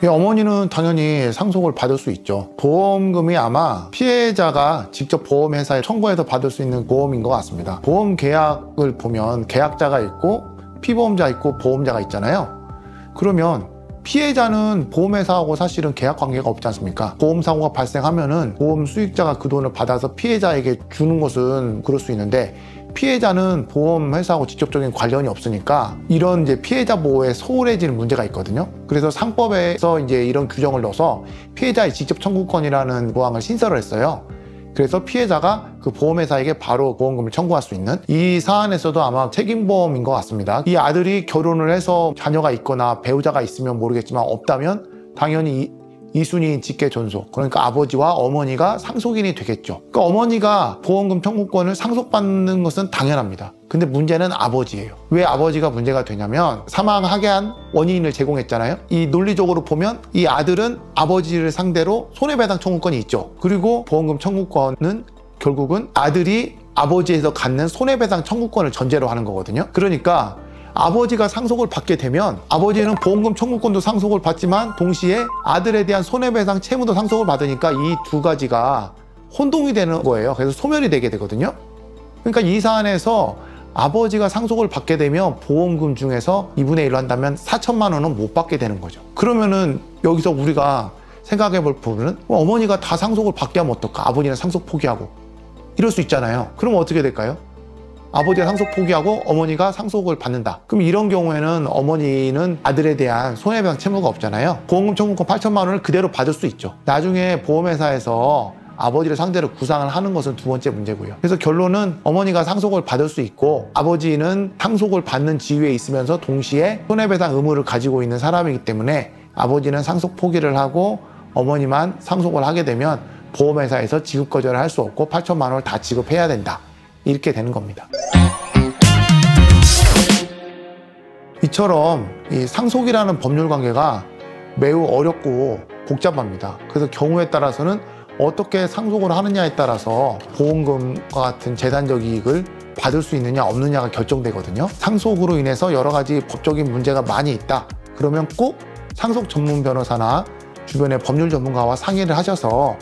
어머니는 당연히 상속을 받을 수 있죠. 보험금이 아마 피해자가 직접 보험회사에 청구해서 받을 수 있는 보험인 것 같습니다. 보험 계약을 보면 계약자가 있고 피보험자 있고 보험자가 있잖아요. 그러면 피해자는 보험회사하고 사실은 계약 관계가 없지 않습니까? 보험사고가 발생하면은 보험 수익자가 그 돈을 받아서 피해자에게 주는 것은 그럴 수 있는데, 피해자는 보험회사하고 직접적인 관련이 없으니까 이런 이제 피해자 보호에 소홀해지는 문제가 있거든요. 그래서 상법에서 이제 이런 규정을 넣어서 피해자의 직접 청구권이라는 조항을 신설을 했어요. 그래서 피해자가 그 보험회사에게 바로 보험금을 청구할 수 있는, 이 사안에서도 아마 책임보험인 것 같습니다. 이 아들이 결혼을 해서 자녀가 있거나 배우자가 있으면 모르겠지만 없다면 당연히 이순위 직계 존속, 그러니까 아버지와 어머니가 상속인이 되겠죠. 그러니까 어머니가 보험금 청구권을 상속받는 것은 당연합니다. 근데 문제는 아버지예요. 왜 아버지가 문제가 되냐면 사망하게 한 원인을 제공했잖아요. 이 논리적으로 보면 이 아들은 아버지를 상대로 손해배상 청구권이 있죠. 그리고 보험금 청구권은 결국은 아들이 아버지에서 갖는 손해배상 청구권을 전제로 하는 거거든요. 그러니까 아버지가 상속을 받게 되면 아버지는 보험금 청구권도 상속을 받지만 동시에 아들에 대한 손해배상 채무도 상속을 받으니까 이 두 가지가 혼동이 되는 거예요. 그래서 소멸이 되게 되거든요. 그러니까 이 사안에서 아버지가 상속을 받게 되면 보험금 중에서 2분의 1로 한다면 4천만 원은 못 받게 되는 거죠. 그러면은 여기서 우리가 생각해 볼 부분은 어머니가 다 상속을 받게 하면 어떨까? 아버지는 상속 포기하고 이럴 수 있잖아요. 그럼 어떻게 될까요? 아버지가 상속 포기하고 어머니가 상속을 받는다. 그럼 이런 경우에는 어머니는 아들에 대한 손해배상 채무가 없잖아요. 보험금 청구권 8천만 원을 그대로 받을 수 있죠. 나중에 보험회사에서 아버지를 상대로 구상을 하는 것은 두 번째 문제고요. 그래서 결론은 어머니가 상속을 받을 수 있고 아버지는 상속을 받는 지위에 있으면서 동시에 손해배상 의무를 가지고 있는 사람이기 때문에 아버지는 상속 포기를 하고 어머니만 상속을 하게 되면 보험회사에서 지급 거절을 할 수 없고 8천만 원을 다 지급해야 된다. 이렇게 되는 겁니다. 이처럼 이 상속이라는 법률 관계가 매우 어렵고 복잡합니다. 그래서 경우에 따라서는 어떻게 상속을 하느냐에 따라서 보험금과 같은 재산적 이익을 받을 수 있느냐 없느냐가 결정되거든요. 상속으로 인해서 여러 가지 법적인 문제가 많이 있다. 그러면 꼭 상속 전문 변호사나 주변의 법률 전문가와 상의를 하셔서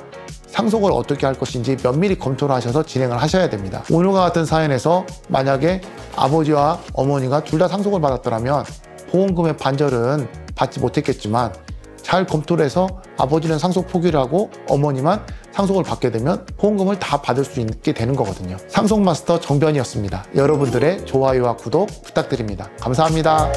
상속을 어떻게 할 것인지 면밀히 검토를 하셔서 진행을 하셔야 됩니다. 오늘과 같은 사연에서 만약에 아버지와 어머니가 둘 다 상속을 받았더라면 보험금의 반절은 받지 못했겠지만 잘 검토를 해서 아버지는 상속 포기를 하고 어머니만 상속을 받게 되면 보험금을 다 받을 수 있게 되는 거거든요. 상속마스터 정변이었습니다. 여러분들의 좋아요와 구독 부탁드립니다. 감사합니다.